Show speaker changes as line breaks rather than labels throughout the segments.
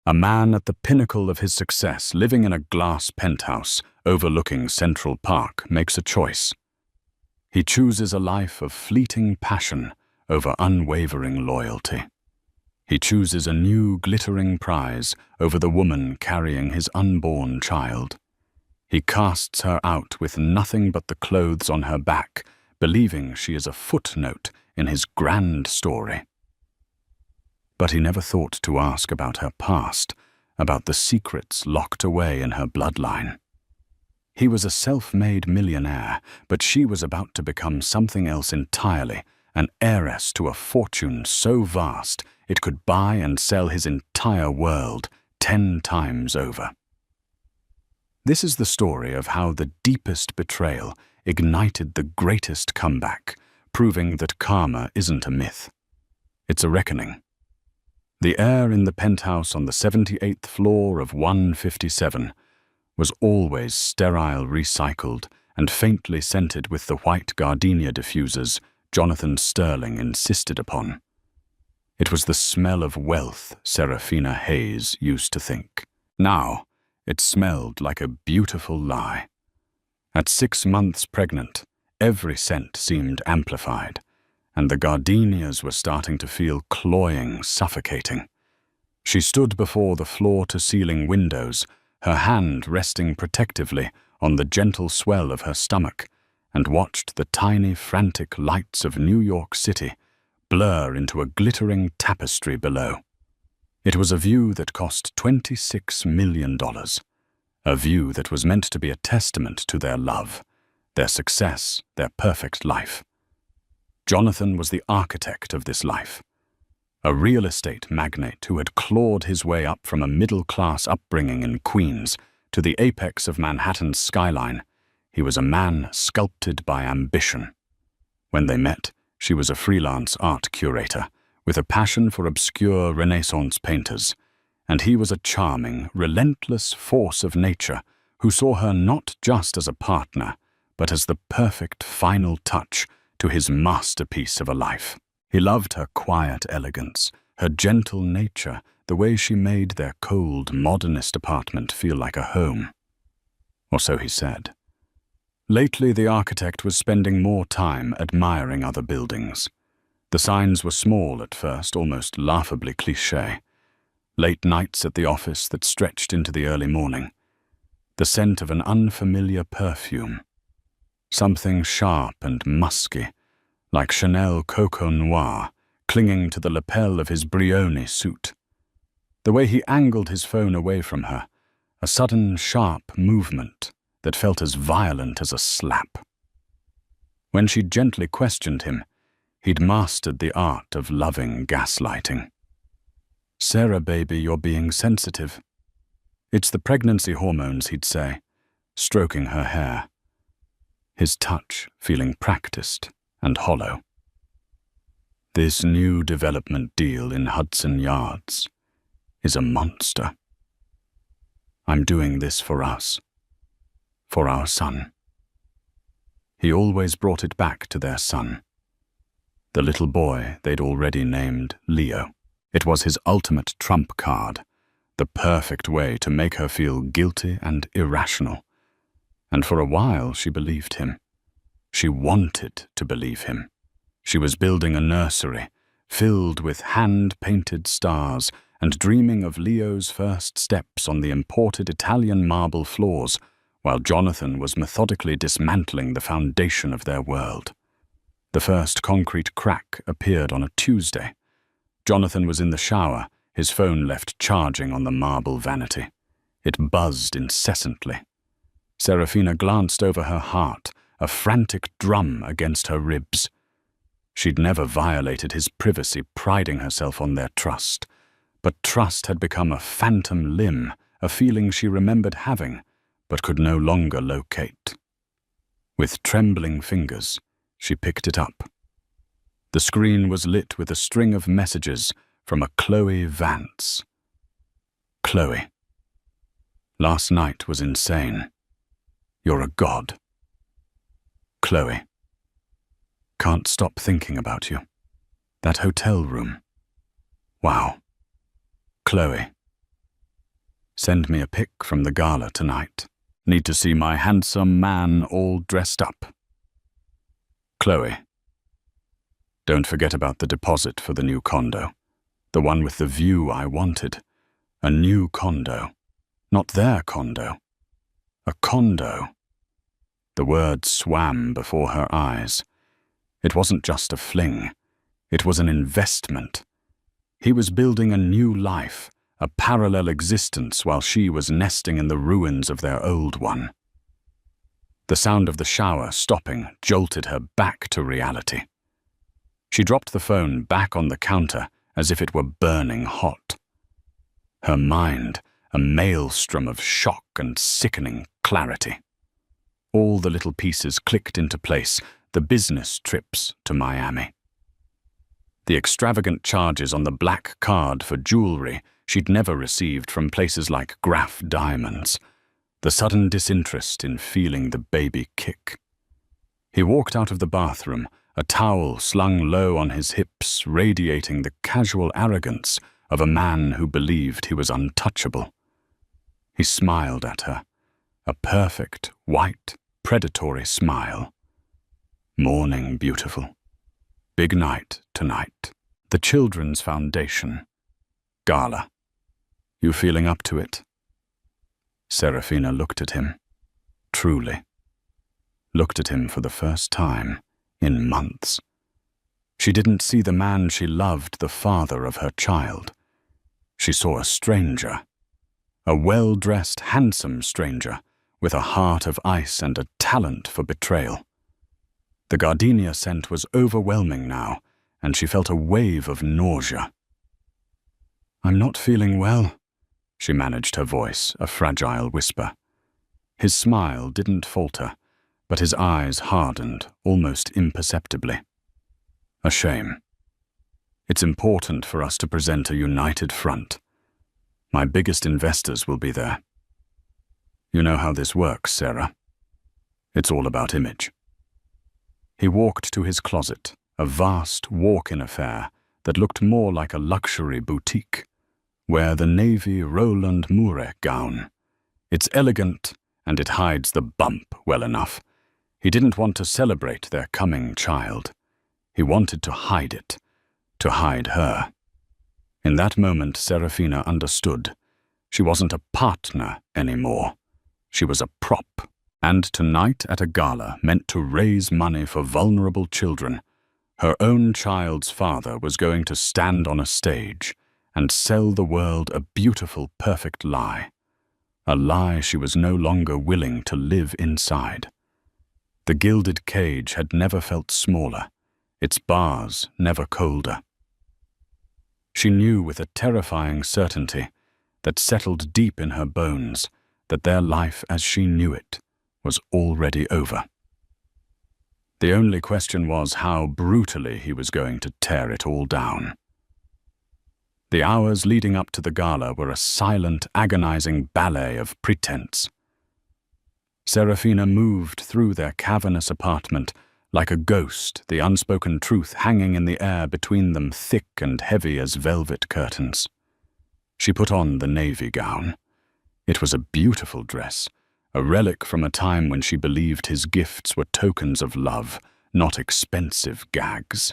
A man at the pinnacle of his success, living in a glass penthouse overlooking Central Park, makes a choice. He chooses a life of fleeting passion over unwavering loyalty. He chooses a new glittering prize over the woman carrying his unborn child. He casts her out with nothing but the clothes on her back, believing she is a footnote in his grand story. But he never thought to ask about her past, about the secrets locked away in her bloodline. He was a self-made millionaire, but she was about to become something else entirely, an heiress to a fortune so vast it could buy and sell his entire world 10 times over. This is the story of how the deepest betrayal ignited the greatest comeback, proving that karma isn't a myth. It's a reckoning. The air in the penthouse on the 78th floor of 157 was always sterile recycled and faintly scented with the white gardenia diffusers Jonathan Sterling insisted upon. It was the smell of wealth Serafina Hayes used to think. Now, it smelled like a beautiful lie. At 6 months pregnant, every scent seemed amplified, and the gardenias were starting to feel cloying, suffocating. She stood before the floor-to-ceiling windows, her hand resting protectively on the gentle swell of her stomach, and watched the tiny, frantic lights of New York City blur into a glittering tapestry below. It was a view that cost $26 million, a view that was meant to be a testament to their love, their success, their perfect life. Jonathan was the architect of this life. A real estate magnate who had clawed his way up from a middle-class upbringing in Queens to the apex of Manhattan's skyline, he was a man sculpted by ambition. When they met, she was a freelance art curator with a passion for obscure Renaissance painters, and he was a charming, relentless force of nature who saw her not just as a partner, but as the perfect final touch to his masterpiece of a life. He loved her quiet elegance, her gentle nature, the way she made their cold, modernist apartment feel like a home. Or so he said. Lately, the architect was spending more time admiring other buildings. The signs were small at first, almost laughably cliché. Late nights at the office that stretched into the early morning. The scent of an unfamiliar perfume. Something sharp and musky, like Chanel Coco Noir, clinging to the lapel of his Brioni suit. The way he angled his phone away from her, a sudden sharp movement that felt as violent as a slap. When she gently questioned him, he'd mastered the art of loving gaslighting. "Sarah, baby, you're being sensitive." "It's the pregnancy hormones," he'd say, stroking her hair. His touch feeling practiced and hollow. "This new development deal in Hudson Yards is a monster. I'm doing this for us. For our son." He always brought it back to their son. The little boy they'd already named Leo. It was his ultimate trump card, the perfect way to make her feel guilty and irrational. And for a while she believed him. She wanted to believe him. She was building a nursery, filled with hand-painted stars, and dreaming of Leo's first steps on the imported Italian marble floors, while Jonathan was methodically dismantling the foundation of their world. The first concrete crack appeared on a Tuesday. Jonathan was in the shower, his phone left charging on the marble vanity. It buzzed incessantly. Serafina glanced over her heart, a frantic drum against her ribs. She'd never violated his privacy, priding herself on their trust. But trust had become a phantom limb, a feeling she remembered having, but could no longer locate. With trembling fingers, she picked it up. The screen was lit with a string of messages from a Chloe Vance. "Chloe, last night was insane. You're a god. Chloe, can't stop thinking about you. That hotel room. Wow. Chloe, Send me a pic from the gala tonight. Need to see my handsome man all dressed up. Chloe. Don't forget about the deposit for the new condo. The one with the view I wanted. A new condo. Not their condo. A condo. The words swam before her eyes. It wasn't just a fling. It was an investment. He was building a new life, a parallel existence, while she was nesting in the ruins of their old one. The sound of the shower stopping jolted her back to reality. She dropped the phone back on the counter as if it were burning hot. Her mind, a maelstrom of shock and sickening clarity. All the little pieces clicked into place, the business trips to Miami. The extravagant charges on the black card for jewelry she'd never received from places like Graff Diamonds. The sudden disinterest in feeling the baby kick. He walked out of the bathroom, a towel slung low on his hips, radiating the casual arrogance of a man who believed he was untouchable. He smiled at her, a perfect, white, predatory smile. Morning, beautiful. Big night tonight. The Children's Foundation. Gala. You feeling up to it? Serafina looked at him. Truly. Looked at him for the first time in months. She didn't see the man she loved, the father of her child. She saw a stranger. A well-dressed, handsome stranger with a heart of ice and a talent for betrayal. The gardenia scent was overwhelming now, and she felt a wave of nausea. I'm not feeling well, she managed her voice, a fragile whisper. His smile didn't falter, but his eyes hardened almost imperceptibly. A shame. It's important for us to present a united front. My biggest investors will be there. You know how this works, Sarah. It's all about image. He walked to his closet, a vast walk-in affair that looked more like a luxury boutique, where the navy Roland Mouret gown. It's elegant, and it hides the bump well enough. He didn't want to celebrate their coming child. He wanted to hide it, to hide her. In that moment, Serafina understood. She wasn't a partner anymore. She was a prop. And tonight at a gala meant to raise money for vulnerable children. Her own child's father was going to stand on a stage and sell the world a beautiful, perfect lie. A lie she was no longer willing to live inside. The gilded cage had never felt smaller, its bars never colder. She knew with a terrifying certainty that settled deep in her bones that their life as she knew it was already over. The only question was how brutally he was going to tear it all down. The hours leading up to the gala were a silent, agonizing ballet of pretense. Serafina moved through their cavernous apartment like a ghost, the unspoken truth hanging in the air between them, thick and heavy as velvet curtains. She put on the navy gown. It was a beautiful dress, a relic from a time when she believed his gifts were tokens of love, not expensive gags.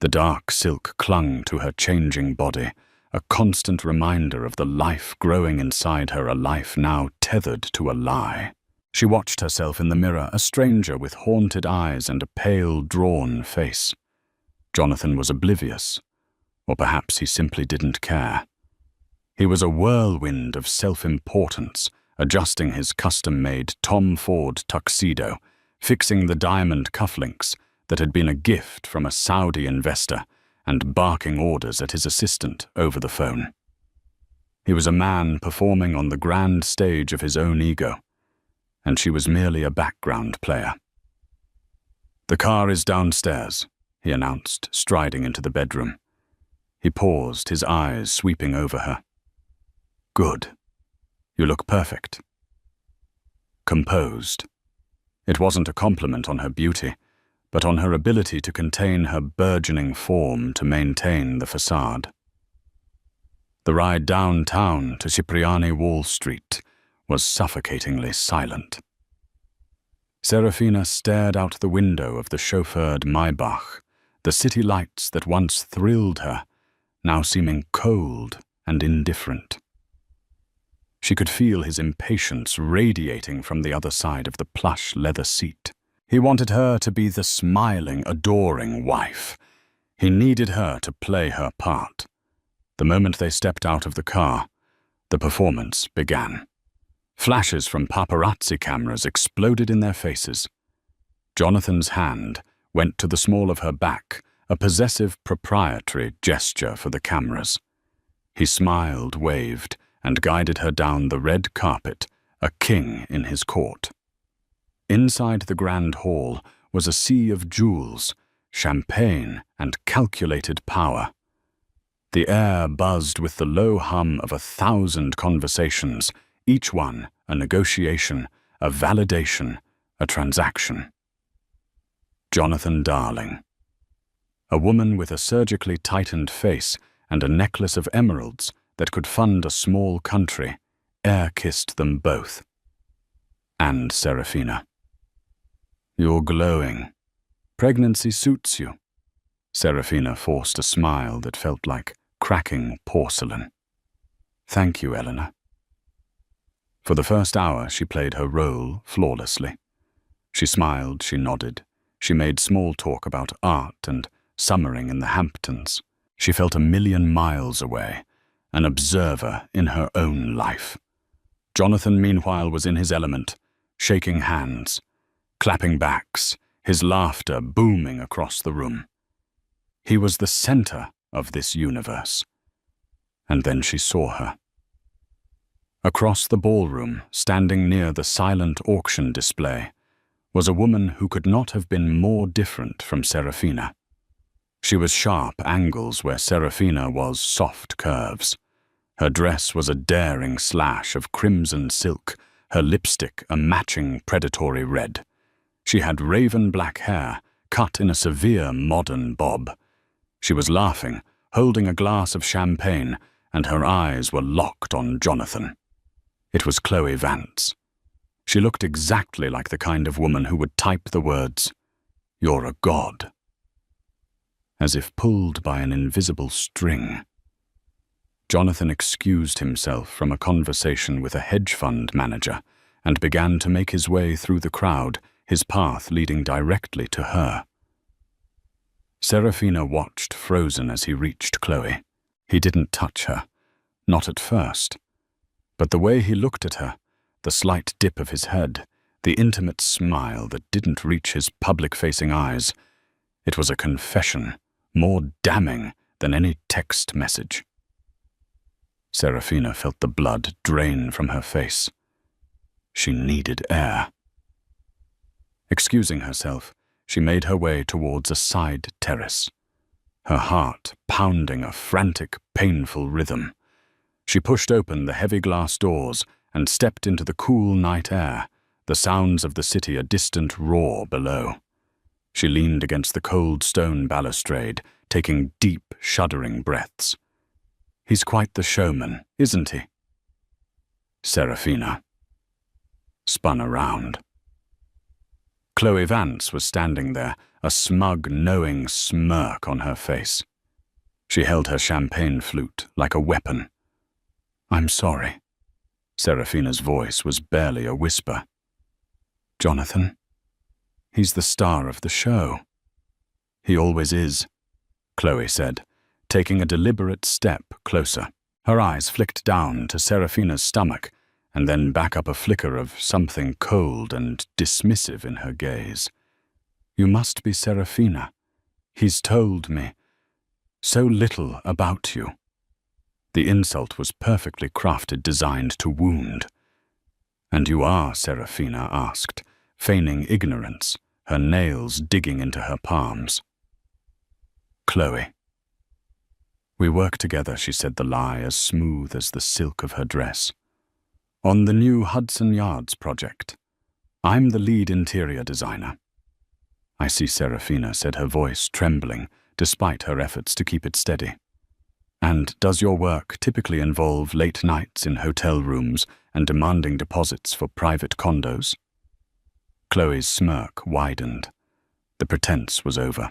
The dark silk clung to her changing body, a constant reminder of the life growing inside her, a life now tethered to a lie. She watched herself in the mirror, a stranger with haunted eyes and a pale, drawn face. Jonathan was oblivious, or perhaps he simply didn't care. He was a whirlwind of self-importance, adjusting his custom-made Tom Ford tuxedo, fixing the diamond cufflinks that had been a gift from a Saudi investor, and barking orders at his assistant over the phone. He was a man performing on the grand stage of his own ego, and she was merely a background player. "The car is downstairs," he announced, striding into the bedroom. He paused, his eyes sweeping over her. "Good. You look perfect." Composed. It wasn't a compliment on her beauty, but on her ability to contain her burgeoning form, to maintain the facade. The ride downtown to Cipriani Wall Street was suffocatingly silent. Serafina stared out the window of the chauffeured Maybach, the city lights that once thrilled her, now seeming cold and indifferent. She could feel his impatience radiating from the other side of the plush leather seat. He wanted her to be the smiling, adoring wife. He needed her to play her part. The moment they stepped out of the car, the performance began. Flashes from paparazzi cameras exploded in their faces. Jonathan's hand went to the small of her back, a possessive proprietary gesture for the cameras. He smiled, waved, and guided her down the red carpet, a king in his court. Inside the grand hall was a sea of jewels, champagne, and calculated power. The air buzzed with the low hum of 1,000 conversations, each one a negotiation, a validation, a transaction. Jonathan Darling. A woman with a surgically tightened face and a necklace of emeralds that could fund a small country, air-kissed them both. And Serafina. You're glowing. Pregnancy suits you. Serafina forced a smile that felt like cracking porcelain. Thank you, Eleanor. For the first hour, she played her role flawlessly. She smiled, she nodded, she made small talk about art and summering in the Hamptons. She felt 1,000,000 miles away, an observer in her own life. Jonathan, meanwhile, was in his element, shaking hands, clapping backs, his laughter booming across the room. He was the center of this universe. And then she saw her. Across the ballroom, standing near the silent auction display, was a woman who could not have been more different from Serafina. She was sharp angles where Serafina was soft curves. Her dress was a daring slash of crimson silk, her lipstick a matching predatory red. She had raven black hair, cut in a severe modern bob. She was laughing, holding a glass of champagne, and her eyes were locked on Jonathan. It was Chloe Vance. She looked exactly like the kind of woman who would type the words, "You're a god," as if pulled by an invisible string. Jonathan excused himself from a conversation with a hedge fund manager and began to make his way through the crowd, his path leading directly to her. Serafina watched, frozen, as he reached Chloe. He didn't touch her, not at first. But the way he looked at her, the slight dip of his head, the intimate smile that didn't reach his public-facing eyes, it was a confession, more damning than any text message. Serafina felt the blood drain from her face. She needed air. Excusing herself, she made her way towards a side terrace, her heart pounding a frantic, painful rhythm. She pushed open the heavy glass doors and stepped into the cool night air, the sounds of the city a distant roar below. She leaned against the cold stone balustrade, taking deep, shuddering breaths. He's quite the showman, isn't he? Serafina spun around. Chloe Vance was standing there, a smug, knowing smirk on her face. She held her champagne flute like a weapon. I'm sorry. Serafina's voice was barely a whisper. Jonathan? He's the star of the show. He always is, Chloe said, taking a deliberate step closer. Her eyes flicked down to Serafina's stomach, and then back up, a flicker of something cold and dismissive in her gaze. You must be Serafina. He's told me so little about you. The insult was perfectly crafted, designed to wound. And you are, Serafina asked, feigning ignorance, her nails digging into her palms. Chloe. We work together, she said, the lie as smooth as the silk of her dress. On the new Hudson Yards project. I'm the lead interior designer. I see, Serafina said, her voice trembling, despite her efforts to keep it steady. And does your work typically involve late nights in hotel rooms and demanding deposits for private condos? Chloe's smirk widened. The pretense was over.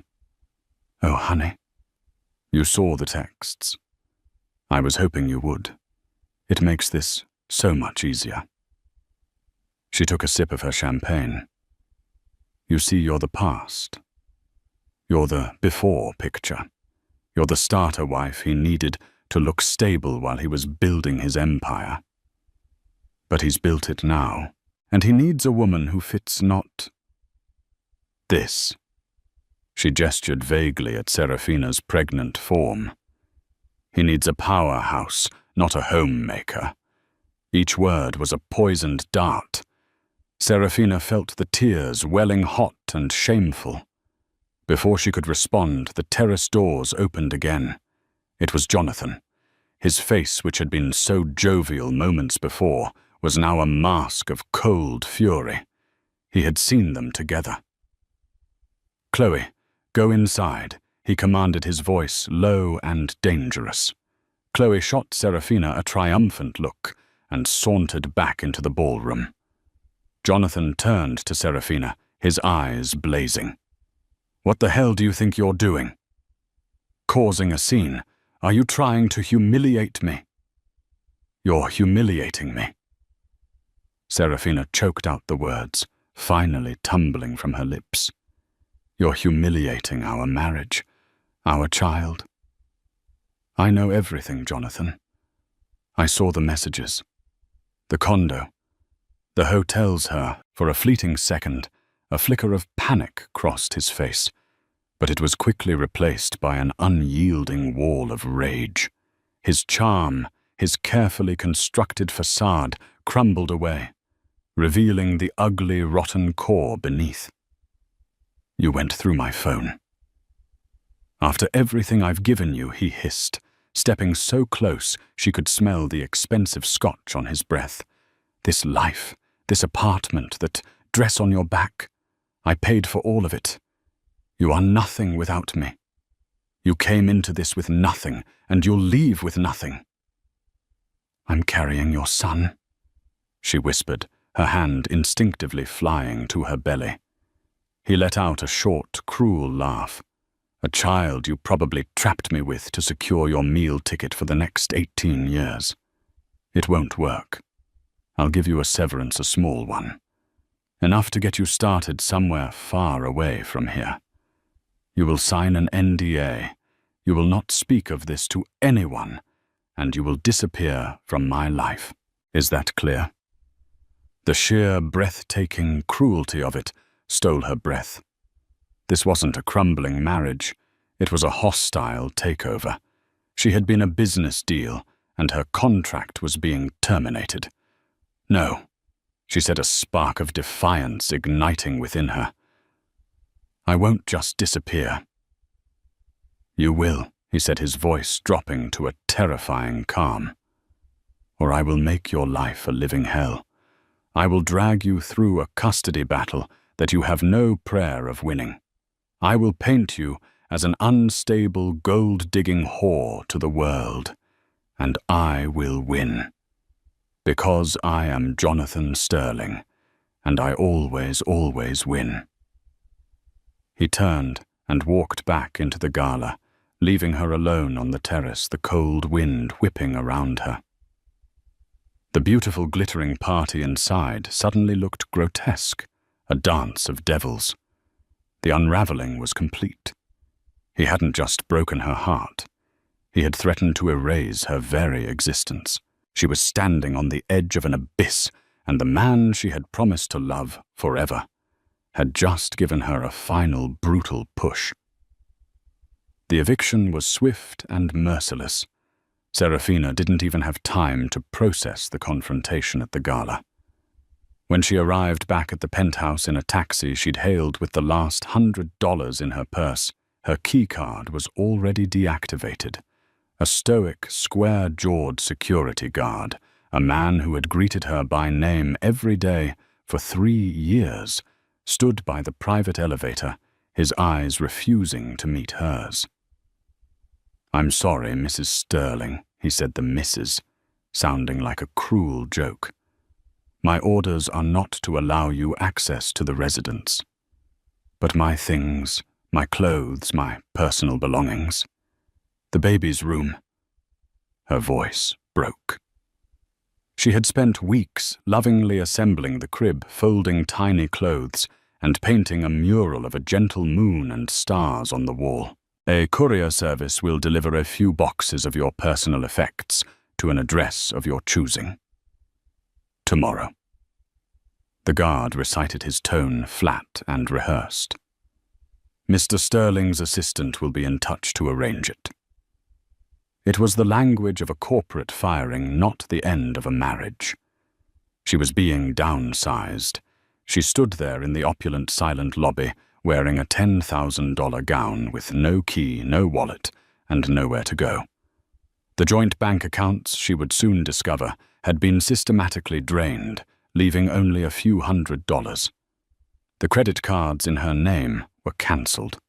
Oh, honey, you saw the texts. I was hoping you would. It makes this so much easier. She took a sip of her champagne. You see, you're the past. You're the before picture. You're the starter wife he needed to look stable while he was building his empire. But he's built it now, and he needs a woman who fits not this. She gestured vaguely at Serafina's pregnant form. He needs a powerhouse, not a homemaker. Each word was a poisoned dart. Serafina felt the tears welling hot and shameful. Before she could respond, the terrace doors opened again. It was Jonathan. His face, which had been so jovial moments before, was now a mask of cold fury. He had seen them together. Chloe, go inside, he commanded, his voice low and dangerous. Chloe shot Serafina a triumphant look and sauntered back into the ballroom. Jonathan turned to Serafina, his eyes blazing. What the hell do you think you're doing? Causing a scene. Are you trying to humiliate me? You're humiliating me. Serafina choked out the words, finally tumbling from her lips. You're humiliating our marriage, our child. I know everything, Jonathan. I saw the messages. The condo. The hotel's her. For a fleeting second, a flicker of panic crossed his face, but it was quickly replaced by an unyielding wall of rage. His charm, his carefully constructed facade, crumbled away, revealing the ugly, rotten core beneath. You went through my phone. After everything I've given you, he hissed, stepping so close she could smell the expensive scotch on his breath. This life, this apartment, that dress on your back, I paid for all of it. You are nothing without me. You came into this with nothing, and you'll leave with nothing. I'm carrying your son, she whispered, her hand instinctively flying to her belly. He let out a short, cruel laugh. A child you probably trapped me with to secure your meal ticket for the next 18 years. It won't work. I'll give you a severance, a small one. Enough to get you started somewhere far away from here. You will sign an NDA. You will not speak of this to anyone, and you will disappear from my life. Is that clear? The sheer, breathtaking cruelty of it stole her breath. This wasn't a crumbling marriage. It was a hostile takeover. She had been a business deal, and her contract was being terminated. No, she said, a spark of defiance igniting within her. I won't just disappear. You will, he said, his voice dropping to a terrifying calm. Or I will make your life a living hell. I will drag you through a custody battle that you have no prayer of winning. I will paint you as an unstable, gold-digging whore to the world, and I will win. Because I am Jonathan Sterling, and I always, always win. He turned and walked back into the gala, leaving her alone on the terrace, the cold wind whipping around her. The beautiful, glittering party inside suddenly looked grotesque, a dance of devils. The unraveling was complete. He hadn't just broken her heart. He had threatened to erase her very existence. She was standing on the edge of an abyss, and the man she had promised to love forever had just given her a final brutal push. The eviction was swift and merciless. Serafina didn't even have time to process the confrontation at the gala. When she arrived back at the penthouse in a taxi she'd hailed with the last $100 in her purse, her keycard was already deactivated. A stoic, square-jawed security guard, a man who had greeted her by name every day for 3 years, stood by the private elevator, his eyes refusing to meet hers. "I'm sorry, Mrs. Sterling," he said the Mrs., sounding like a cruel joke. "My orders are not to allow you access to the residence. But my things, my clothes, my personal belongings. The baby's room." Her voice broke. She had spent weeks lovingly assembling the crib, folding tiny clothes, and painting a mural of a gentle moon and stars on the wall. "A courier service will deliver a few boxes of your personal effects to an address of your choosing. Tomorrow." The guard recited his tone flat and rehearsed. "Mr. Sterling's assistant will be in touch to arrange it." It was the language of a corporate firing, not the end of a marriage. She was being downsized. She stood there in the opulent silent lobby, wearing a $10,000 gown with no key, no wallet, and nowhere to go. The joint bank accounts, she would soon discover, had been systematically drained, leaving only a few $100s. The credit cards in her name were cancelled.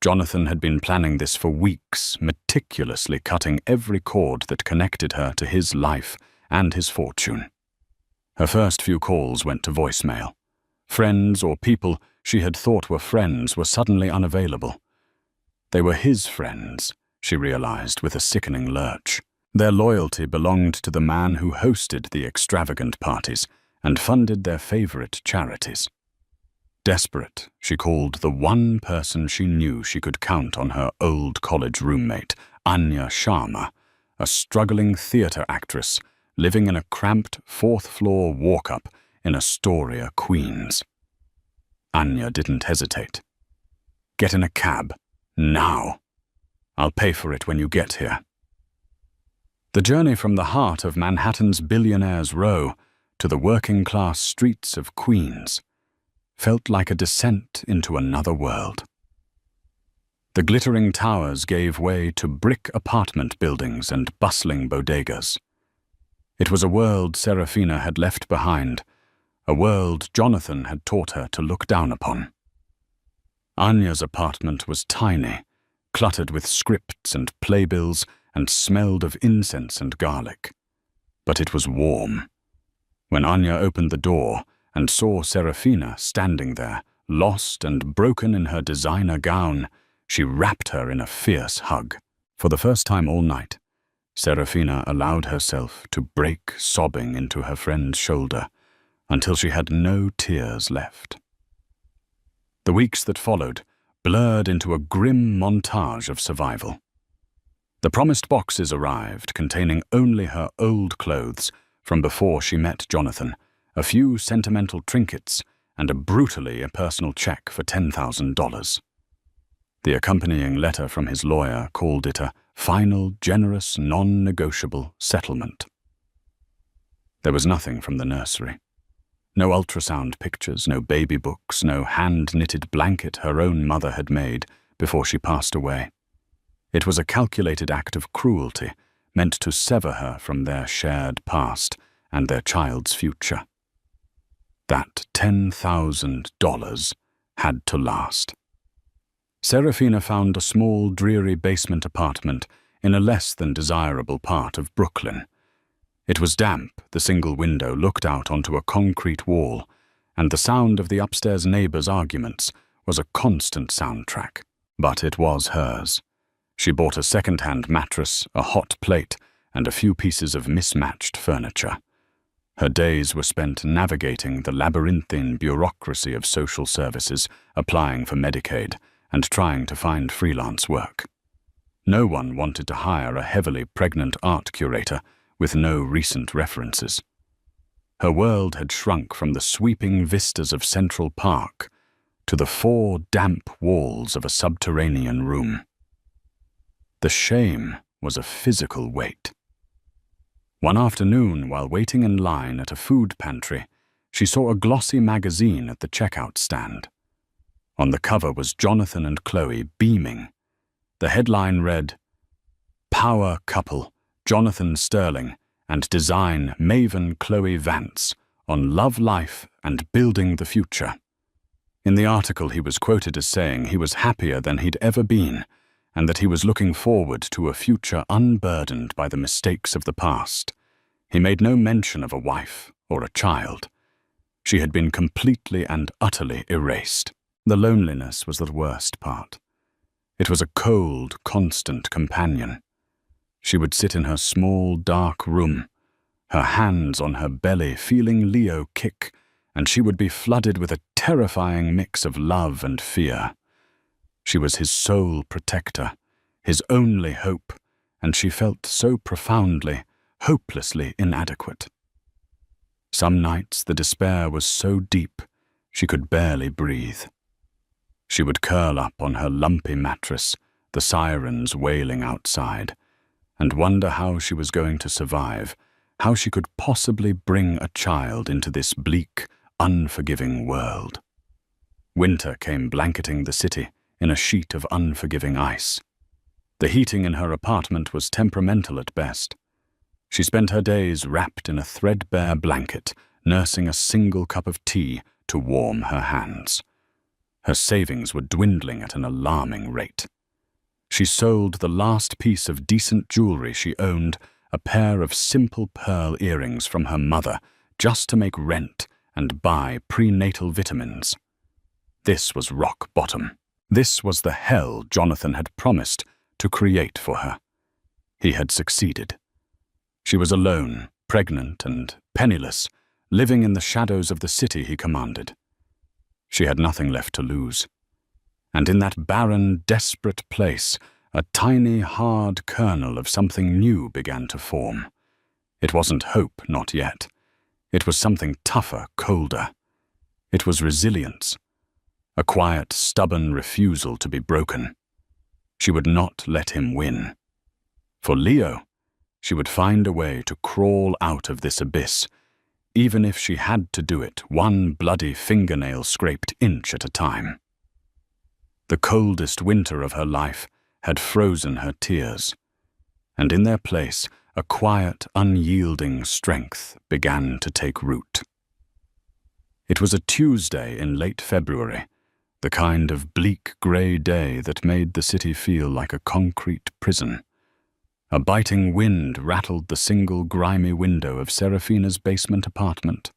Jonathan had been planning this for weeks, meticulously cutting every cord that connected her to his life and his fortune. Her first few calls went to voicemail. Friends or people she had thought were friends were suddenly unavailable. They were his friends, she realized with a sickening lurch. Their loyalty belonged to the man who hosted the extravagant parties and funded their favorite charities. Desperate, she called the one person she knew she could count on her old college roommate, Anya Sharma, a struggling theater actress living in a cramped fourth-floor walk-up in Astoria, Queens. Anya didn't hesitate. "Get in a cab. Now. I'll pay for it when you get here." The journey from the heart of Manhattan's Billionaire's Row to the working-class streets of Queens felt like a descent into another world. The glittering towers gave way to brick apartment buildings and bustling bodegas. It was a world Serafina had left behind, a world Jonathan had taught her to look down upon. Anya's apartment was tiny, cluttered with scripts and playbills, and smelled of incense and garlic. But it was warm. When Anya opened the door and saw Serafina standing there, lost and broken in her designer gown, she wrapped her in a fierce hug. For the first time all night, Serafina allowed herself to break sobbing into her friend's shoulder until she had no tears left. The weeks that followed blurred into a grim montage of survival. The promised boxes arrived, containing only her old clothes from before she met Jonathan, a few sentimental trinkets, and a brutally impersonal check for $10,000. The accompanying letter from his lawyer called it a final, generous, non-negotiable settlement. There was nothing from the nursery. No ultrasound pictures, no baby books, no hand-knitted blanket her own mother had made before she passed away. It was a calculated act of cruelty, meant to sever her from their shared past and their child's future. That $10,000 had to last. Serafina found a small, dreary basement apartment in a less than desirable part of Brooklyn. It was damp, the single window looked out onto a concrete wall, and the sound of the upstairs neighbors' arguments was a constant soundtrack. But it was hers. She bought a second-hand mattress, a hot plate, and a few pieces of mismatched furniture. Her days were spent navigating the labyrinthine bureaucracy of social services, applying for Medicaid, and trying to find freelance work. No one wanted to hire a heavily pregnant art curator with no recent references. Her world had shrunk from the sweeping vistas of Central Park to the 4 damp walls of a subterranean room. The shame was a physical weight. One afternoon, while waiting in line at a food pantry, she saw a glossy magazine at the checkout stand. On the cover was Jonathan and Chloe beaming. The headline read, "Power Couple, Jonathan Sterling and Design Maven Chloe Vance on Love Life and Building the Future." In the article he was quoted as saying he was happier than he'd ever been, and that he was looking forward to a future unburdened by the mistakes of the past. He made no mention of a wife or a child. She had been completely and utterly erased. The loneliness was the worst part. It was a cold, constant companion. She would sit in her small, dark room, her hands on her belly, feeling Leo kick, and she would be flooded with a terrifying mix of love and fear. She was his sole protector, his only hope, and she felt so profoundly, hopelessly inadequate. Some nights the despair was so deep she could barely breathe. She would curl up on her lumpy mattress, the sirens wailing outside, and wonder how she was going to survive, how she could possibly bring a child into this bleak, unforgiving world. Winter came blanketing the city in a sheet of unforgiving ice. The heating in her apartment was temperamental at best. She spent her days wrapped in a threadbare blanket, nursing a single cup of tea to warm her hands. Her savings were dwindling at an alarming rate. She sold the last piece of decent jewelry she owned, a pair of simple pearl earrings from her mother, just to make rent and buy prenatal vitamins. This was rock bottom. This was the hell Jonathan had promised to create for her. He had succeeded. She was alone, pregnant and penniless, living in the shadows of the city he commanded. She had nothing left to lose. And in that barren, desperate place, a tiny, hard kernel of something new began to form. It wasn't hope, not yet. It was something tougher, colder. It was resilience. A quiet, stubborn refusal to be broken. She would not let him win. For Leo, she would find a way to crawl out of this abyss, even if she had to do it one bloody fingernail-scraped inch at a time. The coldest winter of her life had frozen her tears, and in their place, a quiet, unyielding strength began to take root. It was a Tuesday in late February, the kind of bleak grey day that made the city feel like a concrete prison. A biting wind rattled the single grimy window of Serafina's basement apartment.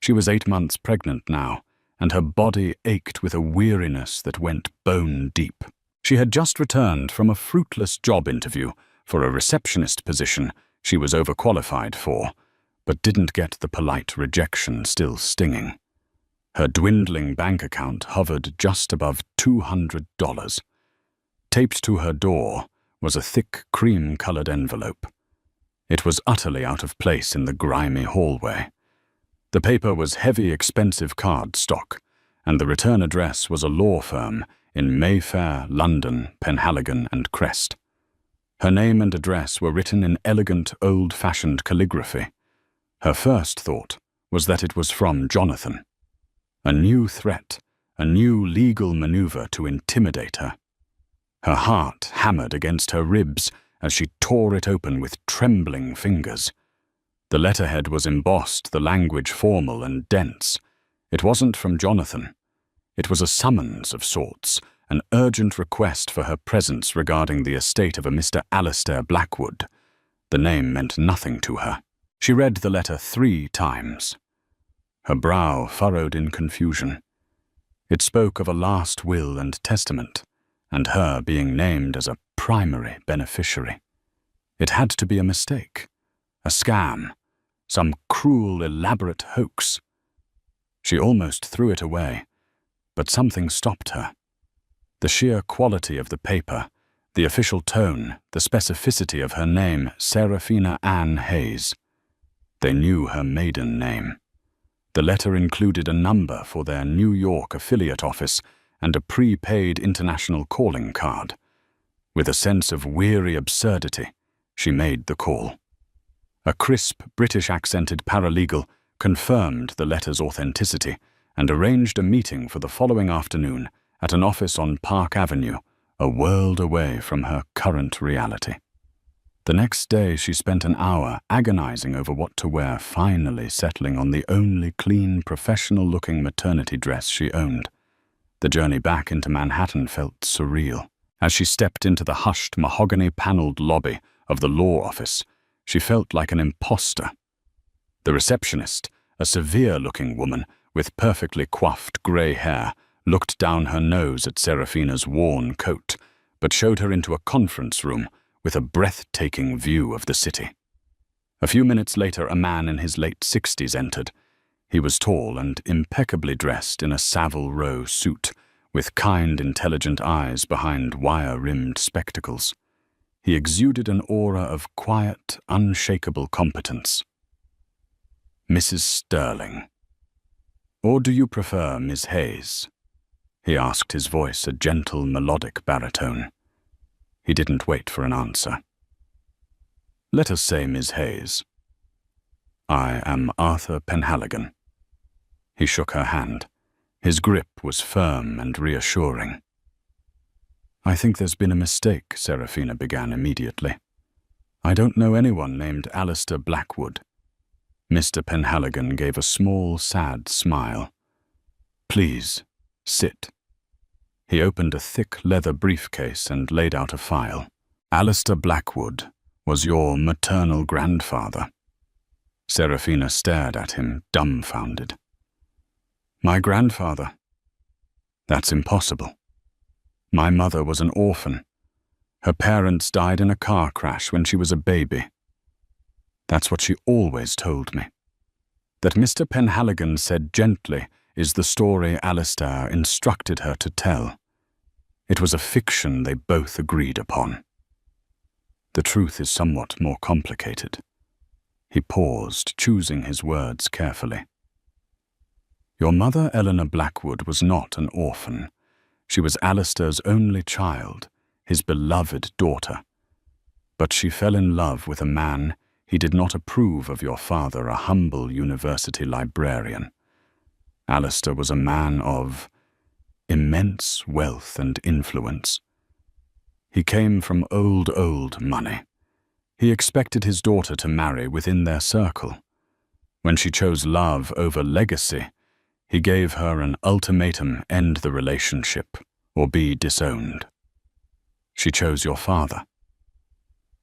She was 8 months pregnant now, and her body ached with a weariness that went bone deep. She had just returned from a fruitless job interview for a receptionist position she was overqualified for, but didn't get the polite rejection still stinging. Her dwindling bank account hovered just above $200. Taped to her door was a thick cream-colored envelope. It was utterly out of place in the grimy hallway. The paper was heavy, expensive card stock, and the return address was a law firm in Mayfair, London, Penhaligon and Crest. Her name and address were written in elegant, old-fashioned calligraphy. Her first thought was that it was from Jonathan. A new threat, a new legal maneuver to intimidate her. Her heart hammered against her ribs as she tore it open with trembling fingers. The letterhead was embossed, the language formal and dense. It wasn't from Jonathan. It was a summons of sorts, an urgent request for her presence regarding the estate of a Mr. Alistair Blackwood. The name meant nothing to her. She read the letter 3 times. Her brow furrowed in confusion. It spoke of a last will and testament, and her being named as a primary beneficiary. It had to be a mistake, a scam, some cruel, elaborate hoax. She almost threw it away, but something stopped her. The sheer quality of the paper, the official tone, the specificity of her name, Serafina Ann Hayes. They knew her maiden name. The letter included a number for their New York affiliate office and a prepaid international calling card. With a sense of weary absurdity, she made the call. A crisp, British-accented paralegal confirmed the letter's authenticity and arranged a meeting for the following afternoon at an office on Park Avenue, a world away from her current reality. The next day she spent an hour agonizing over what to wear, finally settling on the only clean, professional-looking maternity dress she owned. The journey back into Manhattan felt surreal. As she stepped into the hushed, mahogany-paneled lobby of the law office, she felt like an imposter. The receptionist, a severe-looking woman with perfectly coiffed grey hair, looked down her nose at Serafina's worn coat, but showed her into a conference room with a breathtaking view of the city. A few minutes later, a man in his late 60s entered. He was tall and impeccably dressed in a Savile Row suit, with kind, intelligent eyes behind wire-rimmed spectacles. He exuded an aura of quiet, unshakable competence. "Mrs. Sterling. Or do you prefer Miss Hayes?" he asked, his voice a gentle, melodic baritone. He didn't wait for an answer. "Let us say Miss Hayes. I am Arthur Penhaligon." He shook her hand. His grip was firm and reassuring. "I think there's been a mistake," Serafina began immediately. "I don't know anyone named Alistair Blackwood." Mr. Penhaligon gave a small, sad smile. "Please, sit." He opened a thick leather briefcase and laid out a file. "Alistair Blackwood was your maternal grandfather." Serafina stared at him, dumbfounded. "My grandfather? That's impossible. My mother was an orphan. Her parents died in a car crash when she was a baby. That's what she always told me. That Mr. Penhaligon said gently is the story Alistair instructed her to tell. It was a fiction they both agreed upon. The truth is somewhat more complicated." He paused, choosing his words carefully. "Your mother, Eleanor Blackwood, was not an orphan. She was Alistair's only child, his beloved daughter. But she fell in love with a man. He did not approve of your father, a humble university librarian. Alistair was a man of immense wealth and influence. He came from old money. He expected his daughter to marry within their circle. When she chose love over legacy, he gave her an ultimatum: end the relationship or be disowned. She chose your father.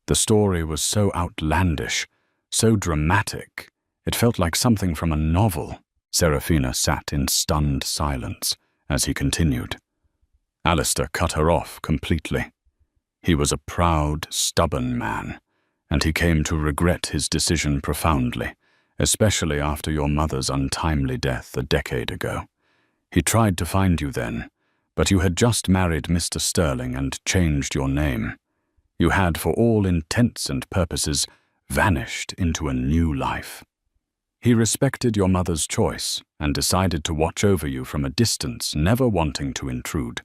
The story was so outlandish, so dramatic, it felt like something from a novel." Serafina sat in stunned silence as he continued. Alistair cut her off completely. He was a proud, stubborn man, and he came to regret his decision profoundly, especially after your mother's untimely death a decade ago. He tried to find you then, but you had just married Mr. Sterling and changed your name. You had, for all intents and purposes, vanished into a new life. He respected your mother's choice and decided to watch over you from a distance, never wanting to intrude.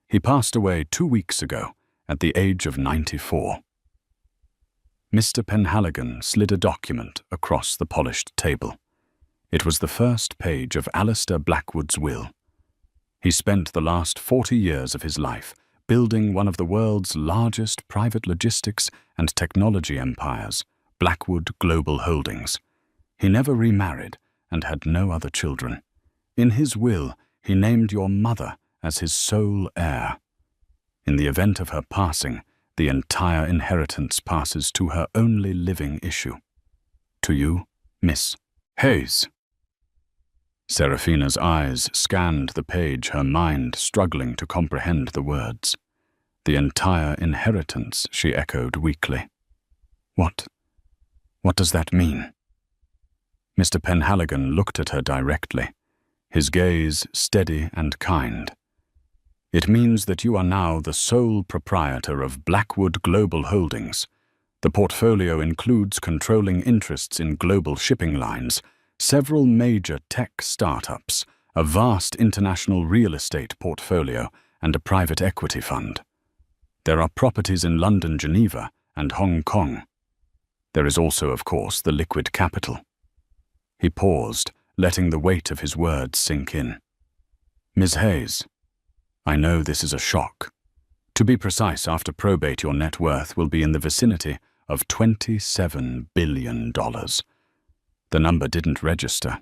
He passed away 2 weeks ago, at the age of 94. Mr. Penhaligon slid a document across the polished table. It was the first page of Alistair Blackwood's will. He spent the last 40 years of his life building one of the world's largest private logistics and technology empires, Blackwood Global Holdings. He never remarried and had no other children. In his will, he named your mother as his sole heir. In the event of her passing, the entire inheritance passes to her only living issue. To you, Miss Hayes." Serafina's eyes scanned the page, her mind struggling to comprehend the words. "The entire inheritance," she echoed weakly. What does that mean?" Mr. Penhaligon looked at her directly, his gaze steady and kind. "It means that you are now the sole proprietor of Blackwood Global Holdings. The portfolio includes controlling interests in global shipping lines, several major tech startups, a vast international real estate portfolio, and a private equity fund. There are properties in London, Geneva, and Hong Kong. There is also, of course, the liquid capital." He paused, letting the weight of his words sink in. "Ms. Hayes, I know this is a shock. To be precise, after probate, your net worth will be in the vicinity of $27 billion. The number didn't register.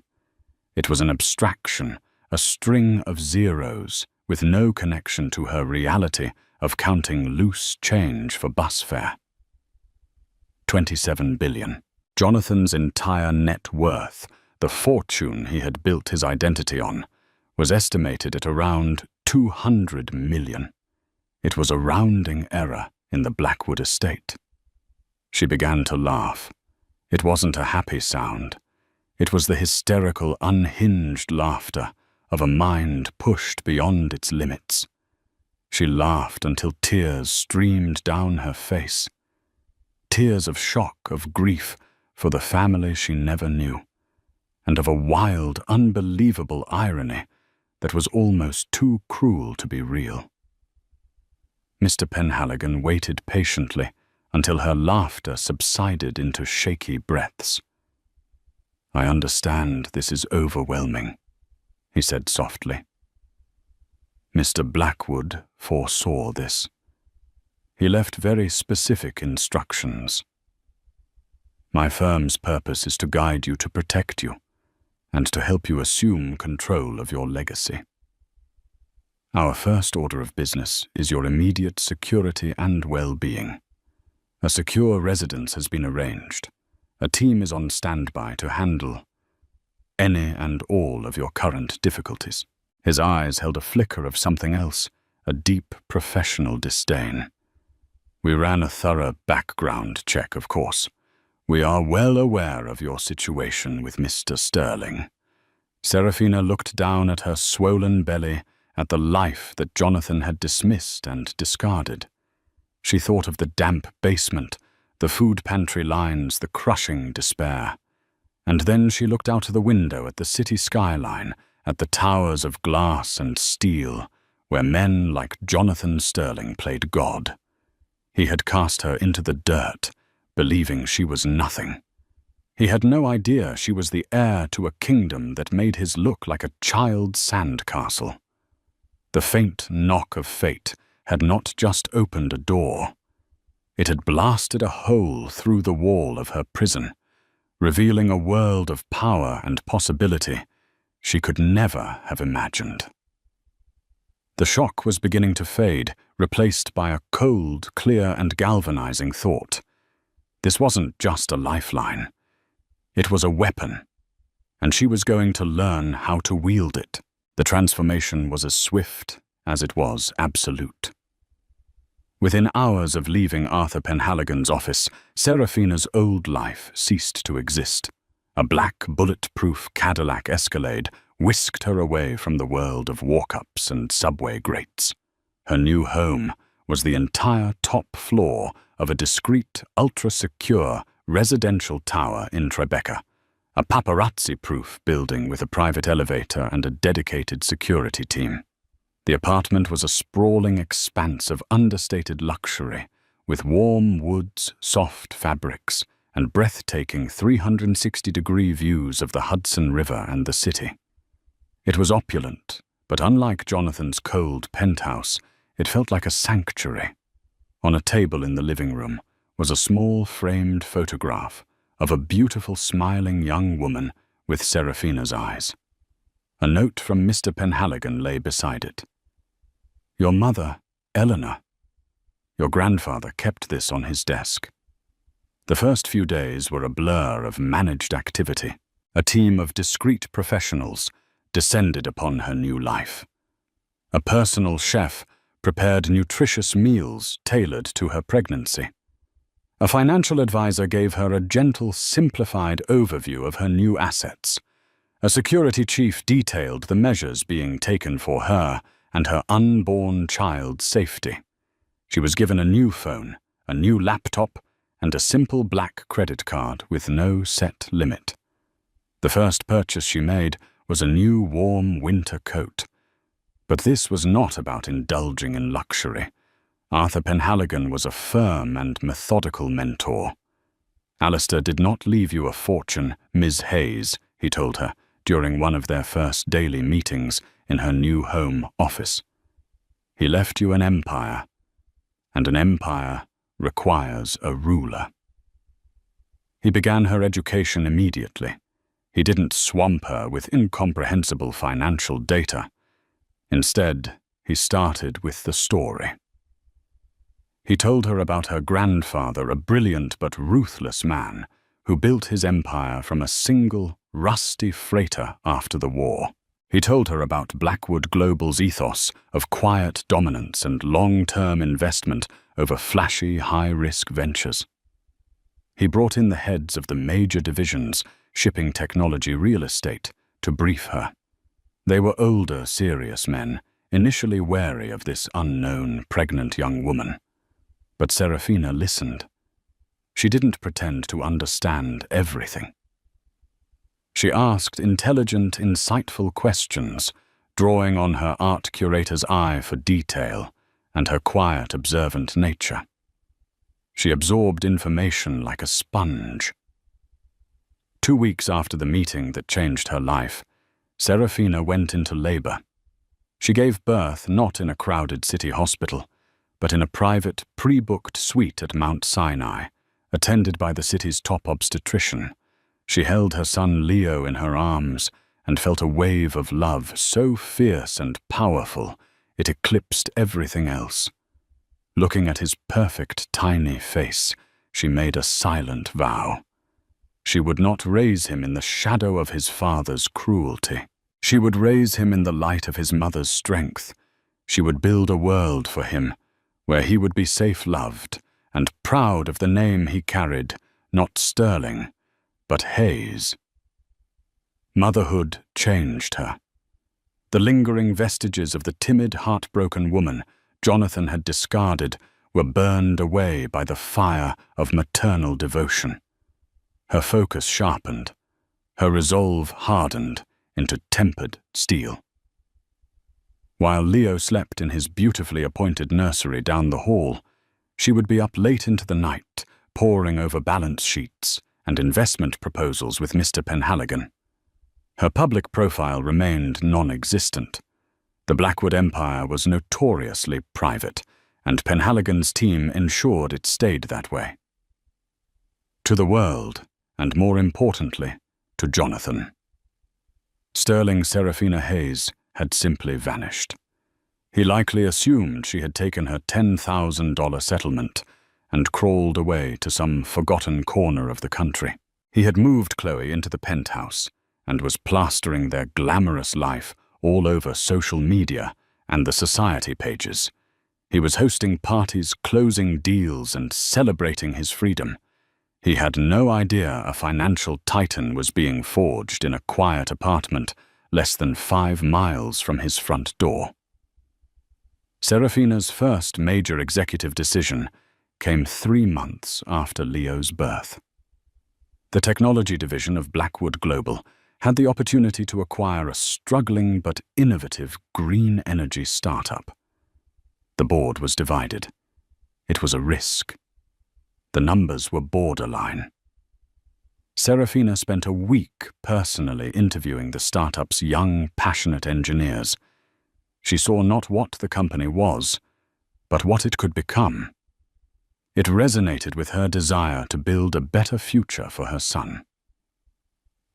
It was an abstraction, a string of zeros, with no connection to her reality of counting loose change for bus fare. 27 billion. Jonathan's entire net worth, the fortune he had built his identity on, was estimated at around 200 million. It was a rounding error in the Blackwood estate. She began to laugh. It wasn't a happy sound. It was the hysterical, unhinged laughter of a mind pushed beyond its limits. She laughed until tears streamed down her face. Tears of shock, of grief for the family she never knew, and of a wild, unbelievable irony that was almost too cruel to be real. Mr. Penhaligon waited patiently until her laughter subsided into shaky breaths. "I understand this is overwhelming," he said softly. Mr. Blackwood foresaw this. He left very specific instructions. "My firm's purpose is to guide you, to protect you, and to help you assume control of your legacy. Our first order of business is your immediate security and well-being. A secure residence has been arranged. A team is on standby to handle any and all of your current difficulties." His eyes held a flicker of something else, a deep professional disdain. "We ran a thorough background check, of course. We are well aware of your situation with Mr. Sterling." Serafina looked down at her swollen belly, at the life that Jonathan had dismissed and discarded. She thought of the damp basement, the food pantry lines, the crushing despair. And then she looked out of the window at the city skyline, at the towers of glass and steel, where men like Jonathan Sterling played God. He had cast her into the dirt, believing she was nothing. He had no idea she was the heir to a kingdom that made his look like a child's sandcastle. The faint knock of fate had not just opened a door. It had blasted a hole through the wall of her prison, revealing a world of power and possibility she could never have imagined. The shock was beginning to fade, replaced by a cold, clear, and galvanizing thought. This wasn't just a lifeline. It was a weapon, and she was going to learn how to wield it. The transformation was as swift as it was absolute. Within hours of leaving Arthur Penhaligon's office, Serafina's old life ceased to exist. A black, bulletproof Cadillac Escalade whisked her away from the world of walk-ups and subway grates. Her new home was the entire top floor of a discreet, ultra-secure residential tower in Tribeca, a paparazzi-proof building with a private elevator and a dedicated security team. The apartment was a sprawling expanse of understated luxury, with warm woods, soft fabrics, and breathtaking 360-degree views of the Hudson River and the city. It was opulent, but unlike Jonathan's cold penthouse, it felt like a sanctuary. On a table in the living room was a small framed photograph of a beautiful smiling young woman with Serafina's eyes. A note from Mr. Penhaligon lay beside it. "Your mother, Eleanor. Your grandfather kept this on his desk." The first few days were a blur of managed activity. A team of discreet professionals descended upon her new life. A personal chef prepared nutritious meals tailored to her pregnancy. A financial advisor gave her a gentle, simplified overview of her new assets. A security chief detailed the measures being taken for her and her unborn child's safety. She was given a new phone, a new laptop, and a simple black credit card with no set limit. The first purchase she made was a new warm winter coat. But this was not about indulging in luxury. Arthur Penhaligon was a firm and methodical mentor. "Alistair did not leave you a fortune, Ms. Hayes," he told her during one of their first daily meetings in her new home office. "He left you an empire, and an empire requires a ruler." He began her education immediately. He didn't swamp her with incomprehensible financial data. Instead, he started with the story. He told her about her grandfather, a brilliant but ruthless man who built his empire from a single, rusty freighter after the war. He told her about Blackwood Global's ethos of quiet dominance and long-term investment over flashy, high-risk ventures. He brought in the heads of the major divisions, shipping technology, real estate, to brief her. They were older, serious men, initially wary of this unknown, pregnant young woman. But Serafina listened. She didn't pretend to understand everything. She asked intelligent, insightful questions, drawing on her art curator's eye for detail and her quiet, observant nature. She absorbed information like a sponge. 2 weeks after the meeting that changed her life, Serafina went into labor. She gave birth not in a crowded city hospital, but in a private, pre-booked suite at Mount Sinai, attended by the city's top obstetrician. She held her son Leo in her arms and felt a wave of love so fierce and powerful it eclipsed everything else. Looking at his perfect, tiny face, she made a silent vow. She would not raise him in the shadow of his father's cruelty. She would raise him in the light of his mother's strength. She would build a world for him, where he would be safe loved and proud of the name he carried, not Sterling, but Hayes. Motherhood changed her. The lingering vestiges of the timid, heartbroken woman Jonathan had discarded were burned away by the fire of maternal devotion. Her focus sharpened, her resolve hardened into tempered steel. While Leo slept in his beautifully appointed nursery down the hall, she would be up late into the night, poring over balance sheets and investment proposals with Mr. Penhaligon. Her public profile remained non-existent. The Blackwood Empire was notoriously private, and Penhaligon's team ensured it stayed that way. To the world, and more importantly, to Jonathan, Sterling Serafina Hayes had simply vanished. He likely assumed she had taken her $10,000 settlement and crawled away to some forgotten corner of the country. He had moved Chloe into the penthouse and was plastering their glamorous life all over social media and the society pages. He was hosting parties, closing deals, and celebrating his freedom. He had no idea a financial titan was being forged in a quiet apartment less than 5 miles from his front door. Serafina's first major executive decision came 3 months after Leo's birth. The technology division of Blackwood Global had the opportunity to acquire a struggling but innovative green energy startup. The board was divided. It was a risk. The numbers were borderline. Serafina spent a week personally interviewing the startup's young, passionate engineers. She saw not what the company was, but what it could become. It resonated with her desire to build a better future for her son.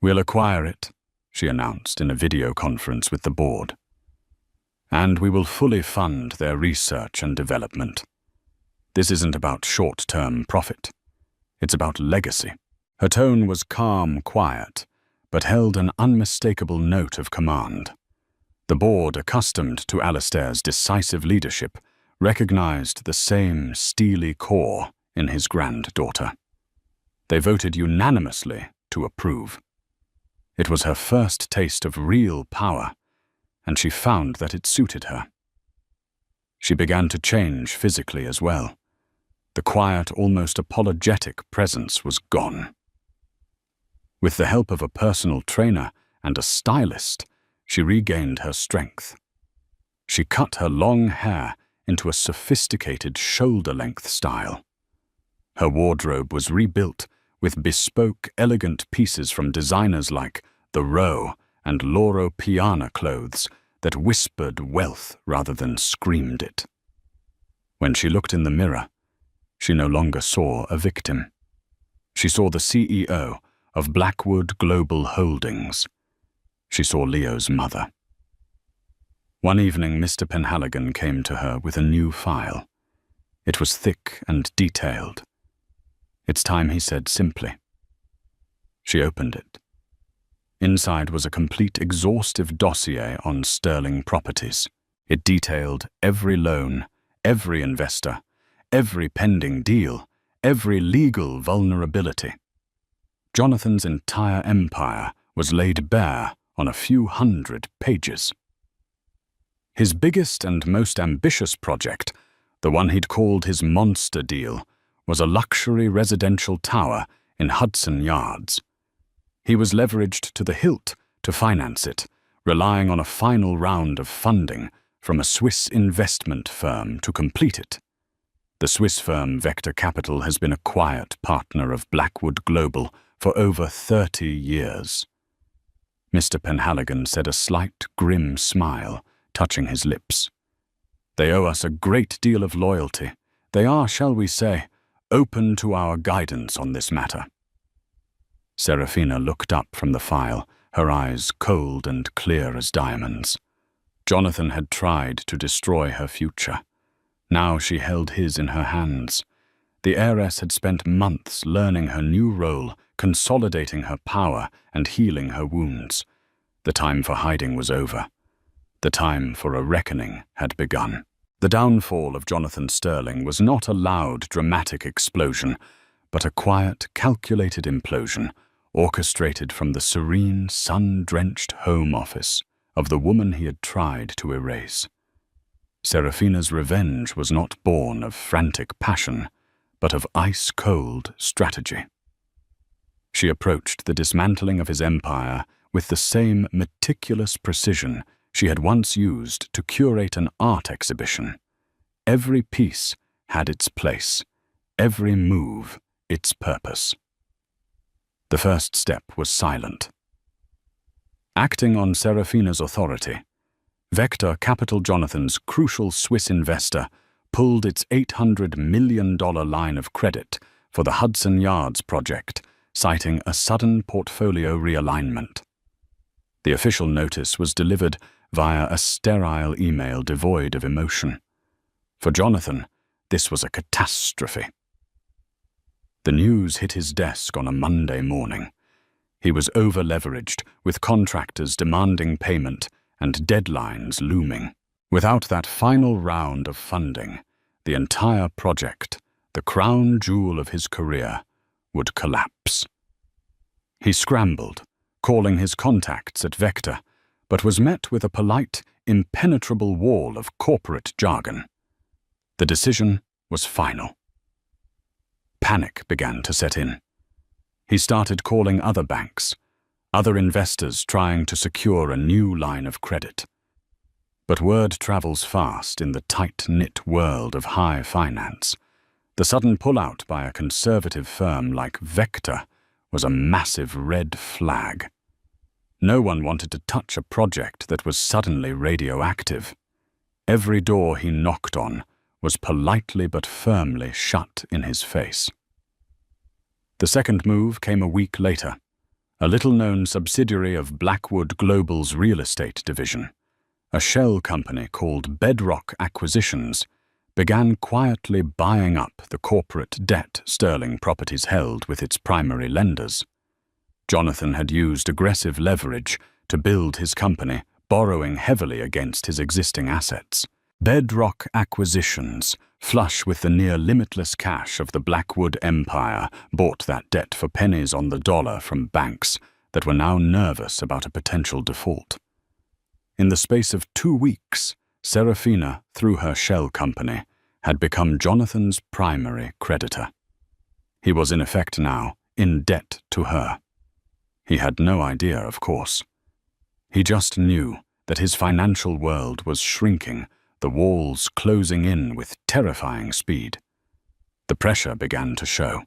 "We'll acquire it," she announced in a video conference with the board. "And we will fully fund their research and development. This isn't about short-term profit. It's about legacy." Her tone was calm, quiet, but held an unmistakable note of command. The board, accustomed to Alastair's decisive leadership, recognized the same steely core in his granddaughter. They voted unanimously to approve. It was her first taste of real power, and she found that it suited her. She began to change physically as well. The quiet, almost apologetic presence was gone. With the help of a personal trainer and a stylist, she regained her strength. She cut her long hair into a sophisticated shoulder-length style. Her wardrobe was rebuilt with bespoke, elegant pieces from designers like The Row and Loro Piana clothes that whispered wealth rather than screamed it. When she looked in the mirror, she no longer saw a victim. She saw the CEO of Blackwood Global Holdings. She saw Leo's mother. One evening, Mr. Penhaligon came to her with a new file. It was thick and detailed. "It's time," he said simply. She opened it. Inside was a complete, exhaustive dossier on sterling properties. It detailed every loan, every investor, every pending deal, every legal vulnerability. Jonathan's entire empire was laid bare on a few hundred pages. His biggest and most ambitious project, the one he'd called his monster deal, was a luxury residential tower in Hudson Yards. He was leveraged to the hilt to finance it, relying on a final round of funding from a Swiss investment firm to complete it. The Swiss firm Vector Capital has been a quiet partner of Blackwood Global for over 30 years. Mr. Penhaligon said, a slight, grim smile touching his lips. "They owe us a great deal of loyalty. They are, shall we say, open to our guidance on this matter." Serafina looked up from the file, her eyes cold and clear as diamonds. Jonathan had tried to destroy her future. Now she held his in her hands. The heiress had spent months learning her new role, consolidating her power and healing her wounds. The time for hiding was over. The time for a reckoning had begun. The downfall of Jonathan Sterling was not a loud, dramatic explosion, but a quiet, calculated implosion, orchestrated from the serene, sun-drenched home office of the woman he had tried to erase. Serafina's revenge was not born of frantic passion, but of ice-cold strategy. She approached the dismantling of his empire with the same meticulous precision she had once used to curate an art exhibition. Every piece had its place, every move its purpose. The first step was silent. Acting on Serafina's authority, Vector Capital Jonathan's crucial Swiss investor pulled its $800 million line of credit for the Hudson Yards project, citing a sudden portfolio realignment. The official notice was delivered via a sterile email devoid of emotion. For Jonathan, this was a catastrophe. The news hit his desk on a Monday morning. He was over-leveraged, with contractors demanding payment and deadlines looming. Without that final round of funding, the entire project, the crown jewel of his career, would collapse. He scrambled, calling his contacts at Vector, but was met with a polite, impenetrable wall of corporate jargon. The decision was final. Panic began to set in. He started calling other banks, other investors trying to secure a new line of credit. But word travels fast in the tight-knit world of high finance. The sudden pullout by a conservative firm like Vector was a massive red flag. No one wanted to touch a project that was suddenly radioactive. Every door he knocked on was politely but firmly shut in his face. The second move came a week later. A little-known subsidiary of Blackwood Global's real estate division, a shell company called Bedrock Acquisitions, began quietly buying up the corporate debt Sterling Properties held with its primary lenders. Jonathan had used aggressive leverage to build his company, borrowing heavily against his existing assets. Bedrock Acquisitions, flush with the near-limitless cash of the Blackwood empire, bought that debt for pennies on the dollar from banks that were now nervous about a potential default. In the space of 2 weeks, Serafina, through her shell company, had become Jonathan's primary creditor. He was in effect now in debt to her. He had no idea, of course. He just knew that his financial world was shrinking, the walls closing in with terrifying speed. The pressure began to show.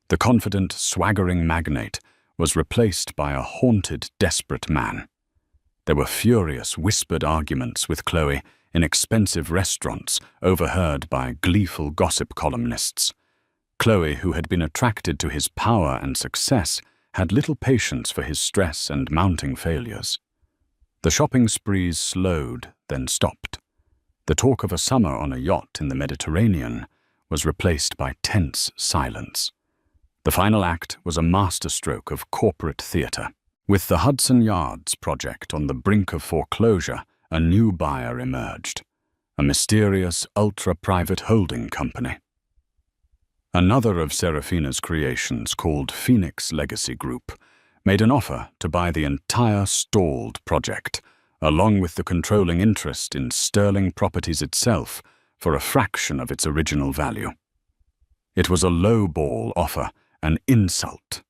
The confident, swaggering magnate was replaced by a haunted, desperate man. There were furious, whispered arguments with Chloe in expensive restaurants, overheard by gleeful gossip columnists. Chloe, who had been attracted to his power and success, had little patience for his stress and mounting failures. The shopping sprees slowed, then stopped. The talk of a summer on a yacht in the Mediterranean was replaced by tense silence. The final act was a masterstroke of corporate theatre. With the Hudson Yards project on the brink of foreclosure, a new buyer emerged, a mysterious, ultra-private holding company. Another of Serafina's creations, called Phoenix Legacy Group, made an offer to buy the entire stalled project, along with the controlling interest in Sterling Properties itself, for a fraction of its original value. It was a low-ball offer, an insult.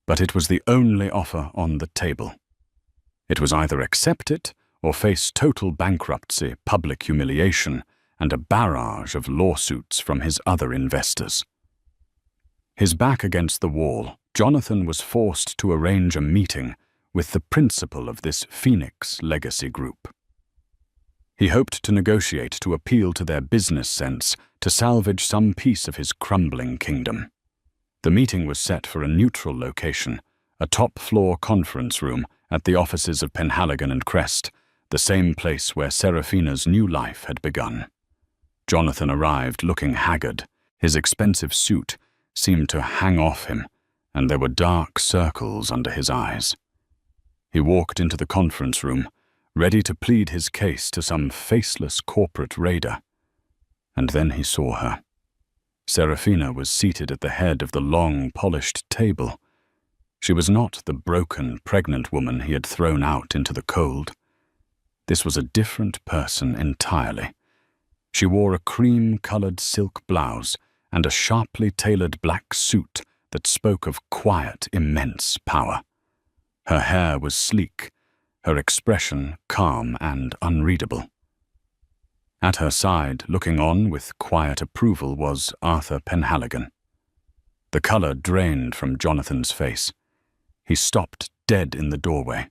But it was the only offer on the table. It was either accept it or face total bankruptcy, public humiliation, and a barrage of lawsuits from his other investors. His back against the wall, Jonathan was forced to arrange a meeting with the principal of this Phoenix Legacy Group. He hoped to negotiate to appeal to their business sense to salvage some piece of his crumbling kingdom. The meeting was set for a neutral location, a top-floor conference room at the offices of Penhaligon and Crest, the same place where Serafina's new life had begun. Jonathan arrived looking haggard. His expensive suit seemed to hang off him, and there were dark circles under his eyes. He walked into the conference room, ready to plead his case to some faceless corporate raider. And then he saw her. Serafina was seated at the head of the long, polished table. She was not the broken, pregnant woman he had thrown out into the cold. This was a different person entirely. She wore a cream-colored silk blouse and a sharply tailored black suit that spoke of quiet, immense power. Her hair was sleek, her expression calm and unreadable. At her side, looking on with quiet approval, was Arthur Penhaligon. The color drained from Jonathan's face. He stopped dead in the doorway,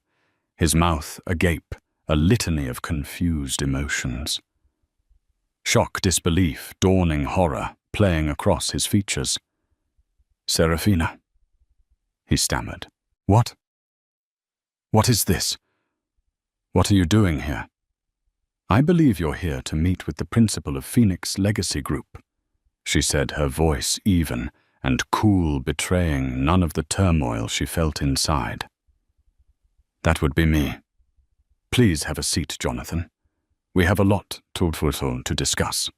his mouth agape, a litany of confused emotions. Shock, disbelief, dawning horror playing across his features. "Serafina," he stammered. "What? What is this? What are you doing here?" "I believe you're here to meet with the principal of Phoenix Legacy Group," she said, her voice even and cool, betraying none of the turmoil she felt inside. "That would be me. Please have a seat, Jonathan. We have a lot to discuss."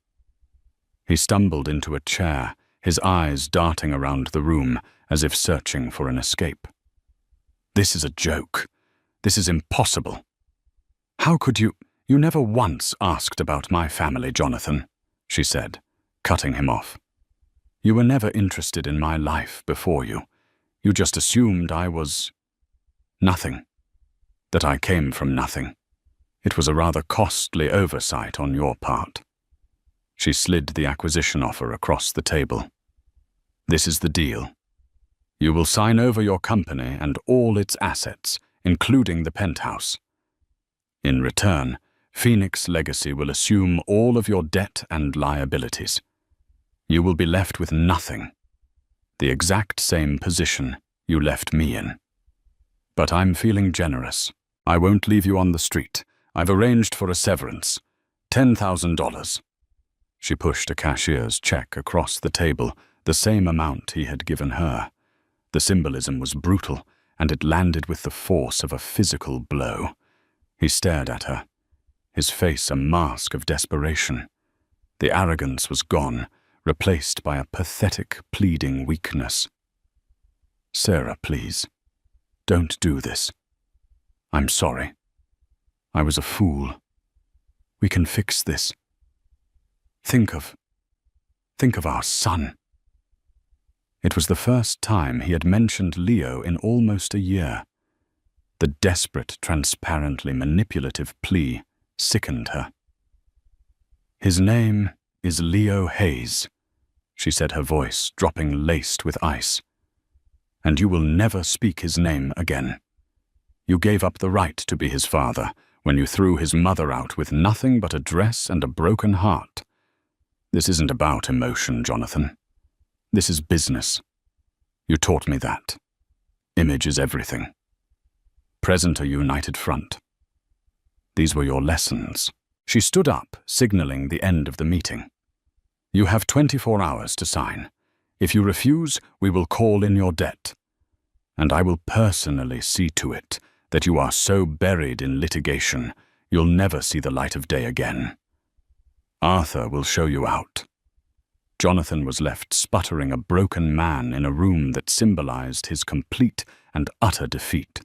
He stumbled into a chair, his eyes darting around the room as if searching for an escape. "This is a joke. This is impossible. How could you— You never once asked about my family, Jonathan," she said, cutting him off. "You were never interested in my life before you. You just assumed I was— nothing. That I came from nothing. It was a rather costly oversight on your part." She slid the acquisition offer across the table. "This is the deal. You will sign over your company and all its assets, including the penthouse. In return, Phoenix Legacy will assume all of your debt and liabilities. You will be left with nothing. The exact same position you left me in. But I'm feeling generous. I won't leave you on the street. I've arranged for a severance. $10,000. She pushed a cashier's check across the table, the same amount he had given her. The symbolism was brutal, and it landed with the force of a physical blow. He stared at her, his face a mask of desperation. The arrogance was gone, replaced by a pathetic, pleading weakness. "Sarah, please, don't do this. I'm sorry. I was a fool. We can fix this. Think of our son." It was the first time he had mentioned Leo in almost a year. The desperate, transparently manipulative plea sickened her. "His name is Leo Hayes," she said, her voice dropping laced with ice. "And you will never speak his name again. You gave up the right to be his father when you threw his mother out with nothing but a dress and a broken heart. This isn't about emotion, Jonathan. This is business. You taught me that. Image is everything. Present a united front. These were your lessons." She stood up, signaling the end of the meeting. You have 24 hours to sign. If you refuse, we will call in your debt. And I will personally see to it that you are so buried in litigation, you'll never see the light of day again. Arthur will show you out." Jonathan was left sputtering, a broken man in a room that symbolized his complete and utter defeat.